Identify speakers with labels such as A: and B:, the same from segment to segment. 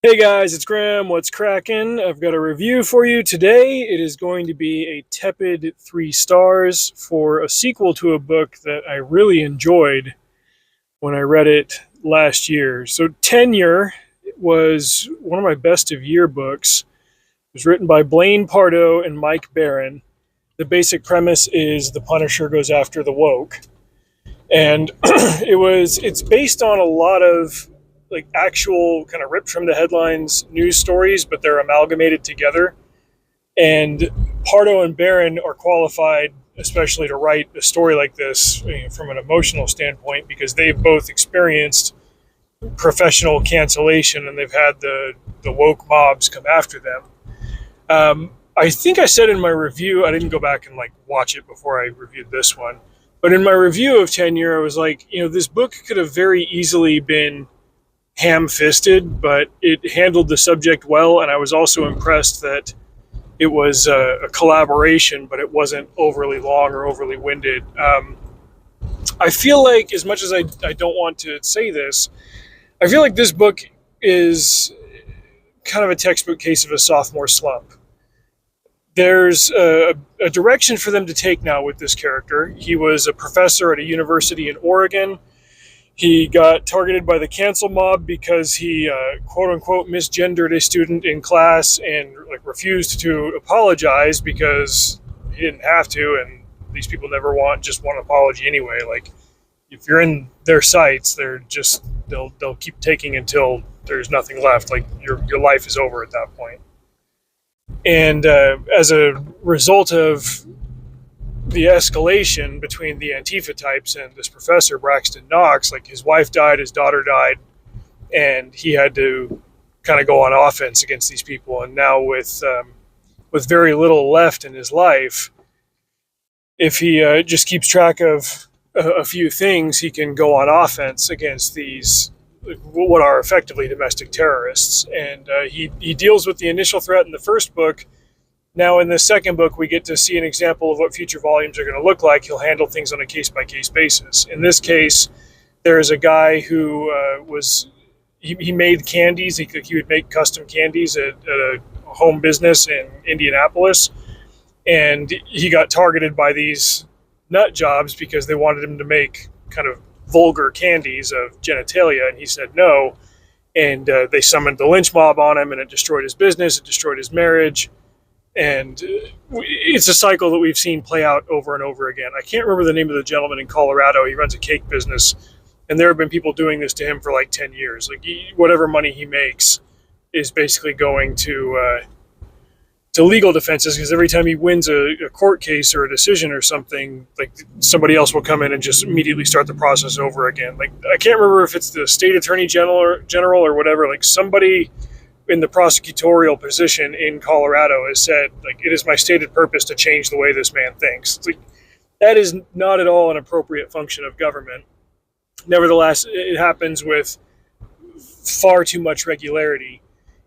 A: Hey guys, it's Graham. What's cracking? I've got a review for you today. It is going to be a tepid 3 stars for a sequel to a book that I really enjoyed when I read it last year. So, Tenure was one of my best of year books. It was written by Blaine Pardo and Mike Barron. The basic premise is the Punisher goes after the woke, and it's based on a lot of like actual kind of ripped from the headlines news stories, but they're amalgamated together. And Pardo and Barron are qualified, especially to write a story like this, from an emotional standpoint, because they've both experienced professional cancellation and they've had the woke mobs come after them. I think I said in my review, I didn't go back and like watch it before I reviewed this one, but in my review of Tenure, I was like, this book could have very easily been ham-fisted, but it handled the subject well, and I was also impressed that it was a collaboration, but it wasn't overly long or overly winded. I feel like, as much as I don't want to say this, I feel like this book is kind of a textbook case of a sophomore slump. There's a direction for them to take now with this character. He was a professor at a university in Oregon. He got targeted by the cancel mob because he quote unquote misgendered a student in class and like refused to apologize because he didn't have to, and these people never just want an apology anyway. Like, if you're in their sights, they'll keep taking until there's nothing left. Like, your life is over at that point. And as a result of the escalation between the Antifa types and this professor, Braxton Knox, like, his wife died, his daughter died, and he had to kind of go on offense against these people. And now with very little left in his life, if he just keeps track of a few things, he can go on offense against these what are effectively domestic terrorists. And he deals with the initial threat in the first book. Now, in the second book, we get to see an example of what future volumes are going to look like. He'll handle things on a case-by-case basis. In this case, there is a guy who he made candies. He would make custom candies at a home business in Indianapolis. And he got targeted by these nut jobs because they wanted him to make kind of vulgar candies of genitalia. And he said no. And they summoned the lynch mob on him, and it destroyed his business. It destroyed his marriage. And it's a cycle that we've seen play out over and over again. I can't remember the name of the gentleman in Colorado. He runs a cake business, and there have been people doing this to him for like 10 years. Like, whatever money he makes is basically going to legal defenses, because every time he wins a court case or a decision or something, like, somebody else will come in and just immediately start the process over again. Like, I can't remember if it's the state attorney general or whatever. Like, somebody in the prosecutorial position in Colorado has said, like, it is my stated purpose to change the way this man thinks. It's like, that is not at all an appropriate function of government. Nevertheless, it happens with far too much regularity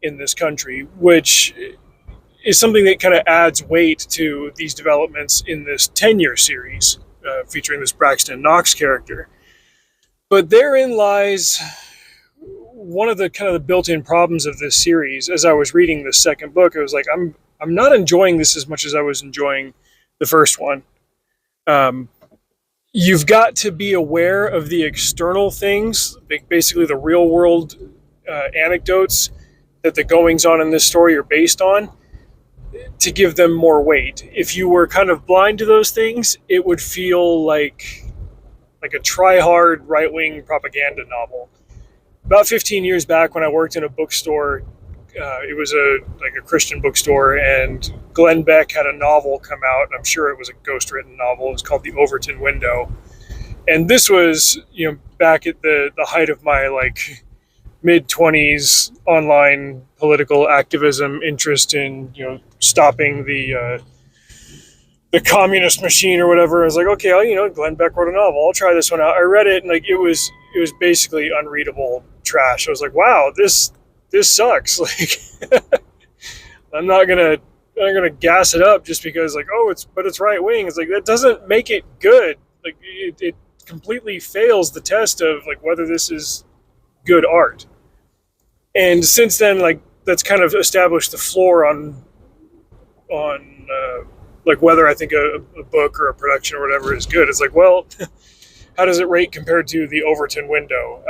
A: in this country, which is something that kind of adds weight to these developments in this Tenure series, featuring this Braxton Knox character. But therein lies one of the kind of the built-in problems of this series. As I was reading the second book, I was like, I'm not enjoying this as much as I was enjoying the first one. You've got to be aware of the external things, basically the real world anecdotes that the goings on in this story are based on, to give them more weight. If you were kind of blind to those things, it would feel like a try-hard right-wing propaganda novel. About 15 years back, when I worked in a bookstore, it was a Christian bookstore, and Glenn Beck had a novel come out. I'm sure it was a ghost-written novel. It was called The Overton Window, and this was back at the height of my mid-20s online political activism interest in stopping the communist machine or whatever. I was like, okay, Glenn Beck wrote a novel. I'll try this one out. I read it, and it was basically unreadable trash. I was like, wow, this sucks. Like, I'm not gonna gas it up just because it's right wing. It's like, that doesn't make it good. Like, it completely fails the test of like whether this is good art. And since then, like that's kind of established the floor on like whether I think a book or a production or whatever is good. It's like, well, how does it rate compared to the Overton window?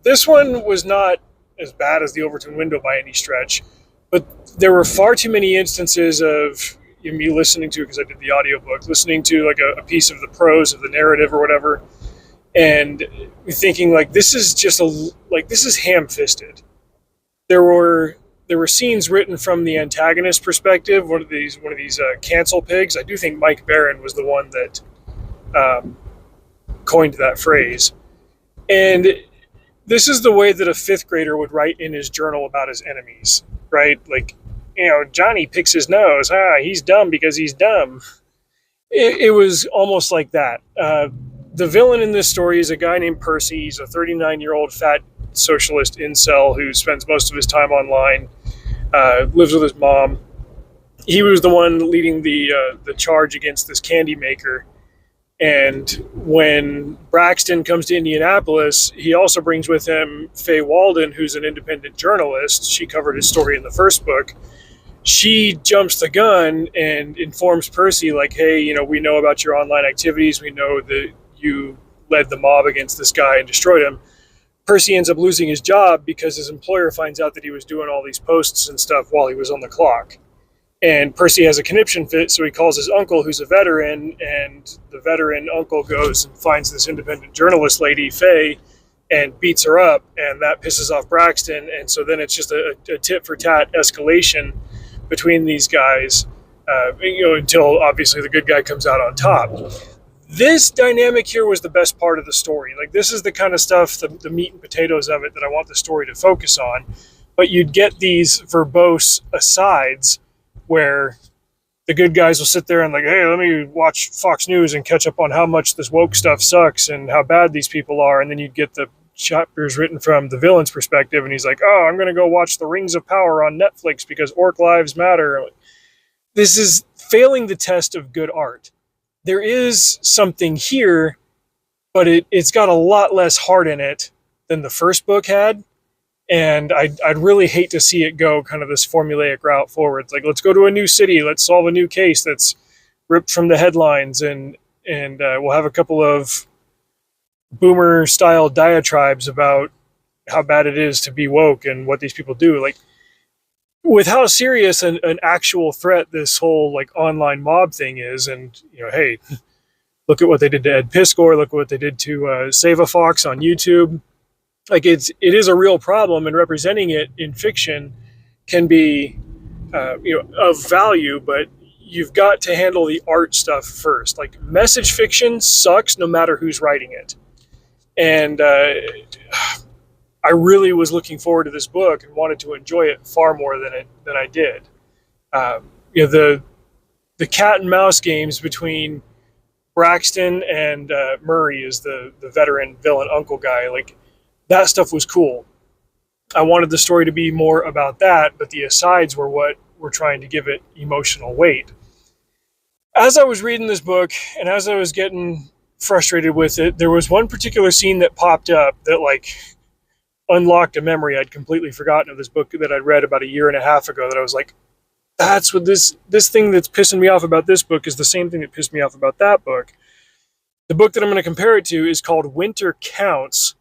A: This one was not as bad as the Overton window by any stretch, but there were far too many instances of me listening to, because I did the audiobook, listening to like a piece of the prose of the narrative or whatever, and thinking like this is just this is ham-fisted. There were scenes written from the antagonist perspective. One of these cancel pigs. I do think Mike Barron was the one that um, coined that phrase. And this is the way that a fifth grader would write in his journal about his enemies, right? Like, Johnny picks his nose. He's dumb because he's dumb. It was almost like that. The villain in this story is a guy named Percy. He's a 39-year-old fat socialist incel who spends most of his time online, lives with his mom. He was the one leading the charge against this candy maker. And when Braxton comes to Indianapolis, he also brings with him Faye Walden, who's an independent journalist. She covered his story in the first book. She jumps the gun and informs Percy, like, hey, we know about your online activities. We know that you led the mob against this guy and destroyed him. Percy ends up losing his job because his employer finds out that he was doing all these posts and stuff while he was on the clock. And Percy has a conniption fit, so he calls his uncle, who's a veteran, and the veteran uncle goes and finds this independent journalist lady, Faye, and beats her up, and that pisses off Braxton. And so then it's just a tit-for-tat escalation between these guys, until obviously the good guy comes out on top. This dynamic here was the best part of the story. Like, this is the kind of stuff, the meat and potatoes of it, that I want the story to focus on. But you'd get these verbose asides where the good guys will sit there and like, hey, let me watch Fox News and catch up on how much this woke stuff sucks and how bad these people are. And then you'd get the chapters written from the villain's perspective, and he's like, oh, I'm going to go watch The Rings of Power on Netflix because orc lives matter. This is failing the test of good art. There is something here, but it's got a lot less heart in it than the first book had. And I'd really hate to see it go kind of this formulaic route forward. It's like, let's go to a new city, let's solve a new case that's ripped from the headlines, and we'll have a couple of boomer-style diatribes about how bad it is to be woke and what these people do. Like, with how serious an actual threat this whole like online mob thing is, and hey, look at what they did to Ed Piskor, look at what they did to Save a Fox on YouTube. Like, it is a real problem, and representing it in fiction can be of value, but you've got to handle the art stuff first. Like, message fiction sucks no matter who's writing it. And I really was looking forward to this book and wanted to enjoy it far more than I did. The cat and mouse games between Braxton and Murray is the veteran villain uncle guy. Like, that stuff was cool. I wanted the story to be more about that, but the asides were what were trying to give it emotional weight. As I was reading this book, and as I was getting frustrated with it, there was one particular scene that popped up that like unlocked a memory I'd completely forgotten of this book that I'd read about a year and a half ago, that I was like, that's what this thing that's pissing me off about this book is the same thing that pissed me off about that book. The book that I'm going to compare it to is called Winter Counts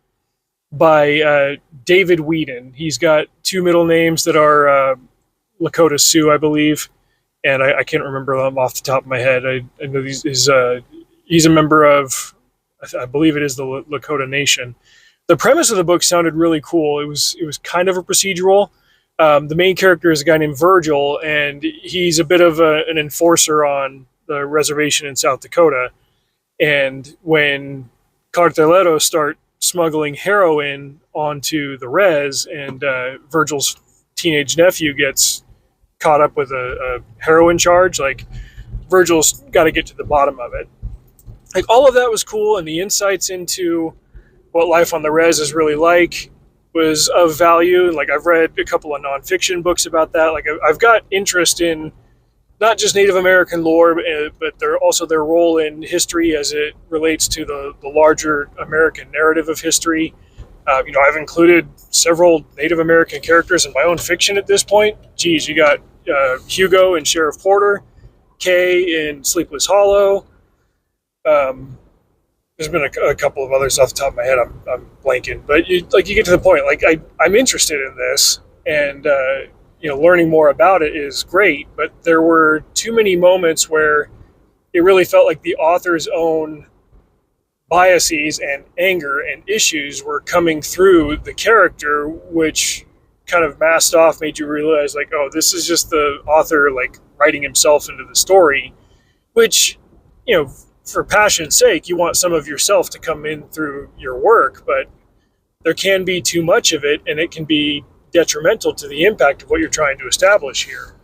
A: by David Whedon. He's got two middle names that are Lakota Sioux, I believe, and I can't remember them off the top of my head. I know he's a member of, I believe it is the Lakota Nation. The premise of the book sounded really cool. It was kind of a procedural. The main character is a guy named Virgil, and he's a bit of an enforcer on the reservation in South Dakota. And when carteleros start smuggling heroin onto the res, and Virgil's teenage nephew gets caught up with a heroin charge, like, Virgil's got to get to the bottom of it. Like, all of that was cool, and the insights into what life on the res is really like was of value. Like, I've read a couple of nonfiction books about that. Like, I've got interest in not just Native American lore, but also their role in history as it relates to the larger American narrative of history. I've included several Native American characters in my own fiction at this point. Geez, you got Hugo and Sheriff Porter, Kay in Sleepless Hollow. Um, there's been a couple of others off the top of my head. I'm blanking, but you get to the point. Like I'm interested in this, and learning more about it is great. But there were too many moments where it really felt like the author's own biases and anger and issues were coming through the character, which kind of masked off, made you realize like, oh, this is just the author like writing himself into the story, which, for passion's sake, you want some of yourself to come in through your work, but there can be too much of it, and it can be detrimental to the impact of what you're trying to establish here.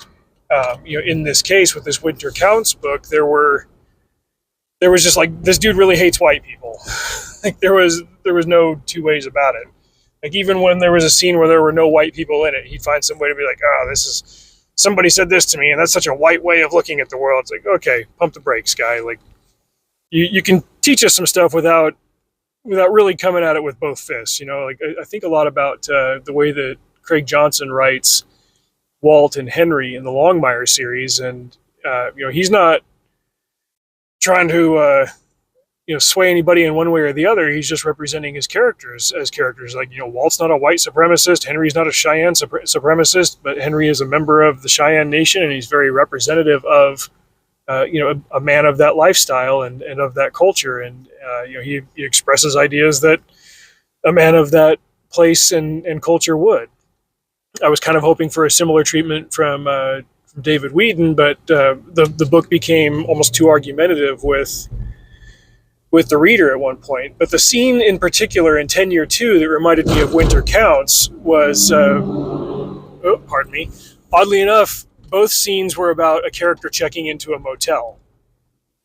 A: In this case, with this Winter Counts book, there was just like, this dude really hates white people. Like there was no two ways about it. Like even when there was a scene where there were no white people in it, he'd find some way to be like, oh, this is, somebody said this to me, and that's such a white way of looking at the world. It's like, okay, pump the brakes, guy. Like you can teach us some stuff without really coming at it with both fists. Like I think a lot about the way that Craig Johnson writes Walt and Henry in the Longmire series, and he's not trying to sway anybody in one way or the other. He's just representing his characters as characters. Like, Walt's not a white supremacist, Henry's not a Cheyenne supremacist, but Henry is a member of the Cheyenne Nation, and he's very representative of a man of that lifestyle and of that culture. And he expresses ideas that a man of that place and culture would. I was kind of hoping for a similar treatment from David Whedon, but the book became almost too argumentative with the reader at one point. But the scene in particular in Tenure 2 that reminded me of Winter Counts was, pardon me, oddly enough, both scenes were about a character checking into a motel,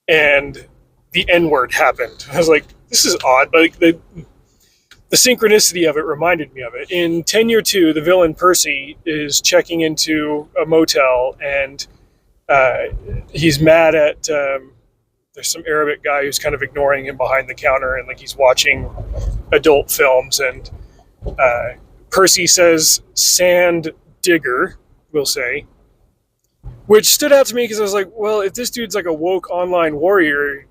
A: and the N-word happened. I was like, this is odd, but the synchronicity of it reminded me of it. In Tenure 2, the villain Percy is checking into a motel, and he's mad at there's some Arabic guy who's kind of ignoring him behind the counter, and like he's watching adult films, and Percy says sand digger, we'll say, which stood out to me because I was like, well, if this dude's like a woke online warrior,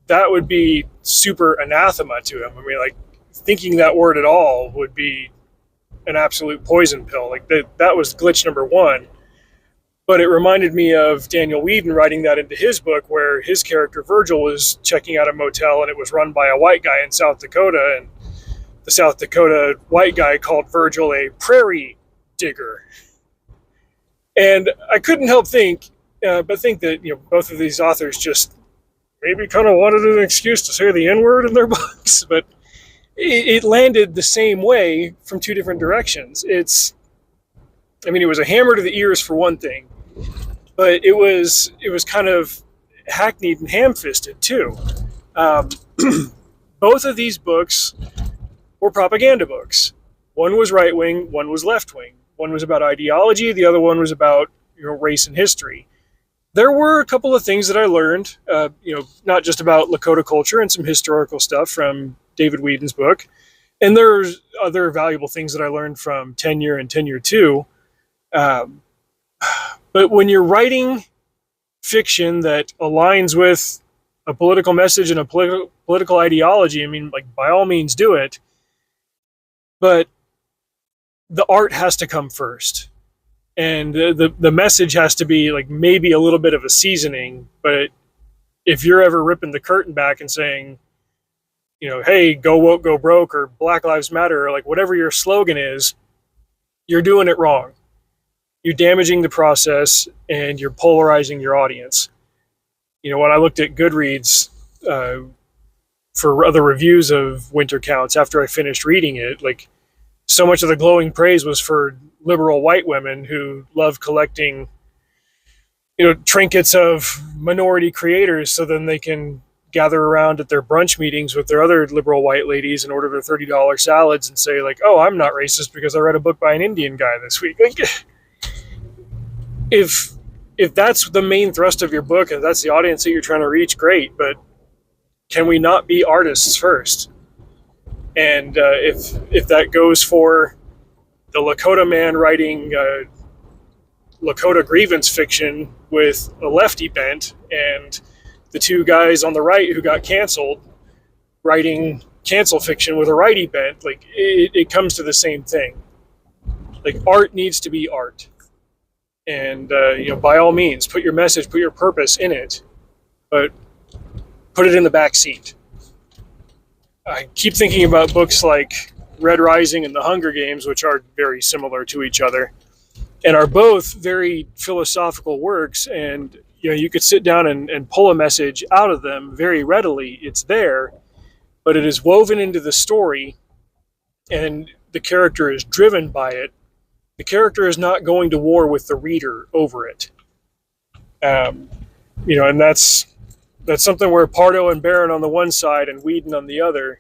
A: that would be super anathema to him. I mean, like, thinking that word at all would be an absolute poison pill. Like that was glitch number one. But it reminded me of Daniel Whedon writing that into his book, where his character Virgil was checking out a motel, and it was run by a white guy in South Dakota, and the South Dakota white guy called Virgil a prairie digger. And I couldn't help but think that both of these authors just maybe kind of wanted an excuse to say the N-word in their books, but it landed the same way from two different directions. It was a hammer to the ears for one thing, but it was kind of hackneyed and ham-fisted too. Both of these books were propaganda books. One was right-wing, one was left-wing. One was about ideology, the other one was about race and history. There were a couple of things that I learned, not just about Lakota culture and some historical stuff from David Whedon's book. And there's other valuable things that I learned from Tenure and Tenure 2. But when you're writing fiction that aligns with a political message and a political ideology, I mean, like, by all means do it. But the art has to come first. And the message has to be like maybe a little bit of a seasoning. But if you're ever ripping the curtain back and saying, hey, go woke, go broke, or Black Lives Matter, or like whatever your slogan is, you're doing it wrong. You're damaging the process, and you're polarizing your audience. When I looked at Goodreads for other reviews of Winter Counts after I finished reading it, like, so much of the glowing praise was for liberal white women who love collecting, trinkets of minority creators, so then they can gather around at their brunch meetings with their other liberal white ladies and order their $30 salads and say, like, oh, I'm not racist because I read a book by an Indian guy this week. Like, if that's the main thrust of your book and that's the audience that you're trying to reach, great, but can we not be artists first? And if that goes for the Lakota man writing Lakota grievance fiction with a lefty bent, and the two guys on the right who got canceled writing cancel fiction with a righty bent, like it comes to the same thing. Like art needs to be art, and by all means, put your message, put your purpose in it, but put it in the back seat. I keep thinking about books like Red Rising and The Hunger Games, which are very similar to each other, and are both very philosophical works. And you could sit down and pull a message out of them very readily. It's there, but it is woven into the story, and the character is driven by it. The character is not going to war with the reader over it. And that's something where Pardo and Barron on the one side and Whedon on the other,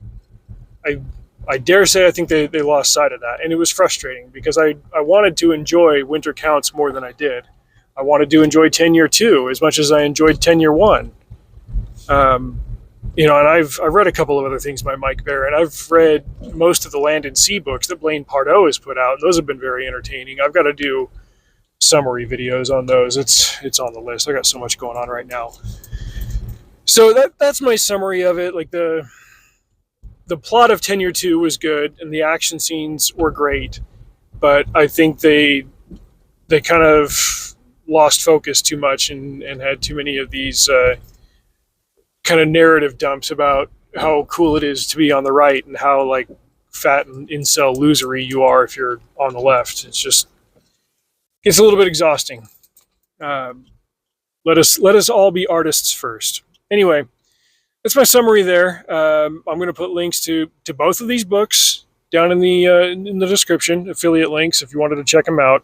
A: I dare say I think they lost sight of that. And it was frustrating because I wanted to enjoy Winter Counts more than I did. I wanted to enjoy Tenure 2 as much as I enjoyed Tenure 1. And I've read a couple of other things by Mike Barron. I've read most of the Land and Sea books that Blaine Pardoe has put out. Those have been very entertaining. I've got to do summary videos on those. It's on the list. I got so much going on right now. So that's my summary of it. Like the plot of Tenure 2 was good and the action scenes were great, but I think they kind of lost focus too much and had too many of these kind of narrative dumps about how cool it is to be on the right and how like fat and incel losery you are if you're on the left. It's a little bit exhausting. Let us all be artists first. Anyway, that's my summary there. I'm going to put links to both of these books down in the description, affiliate links if you wanted to check them out.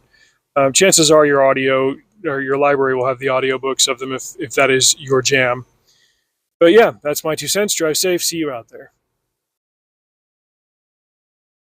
A: Chances are your audio or your library will have the audiobooks of them if that is your jam. But yeah, that's my 2 cents. Drive safe. See you out there.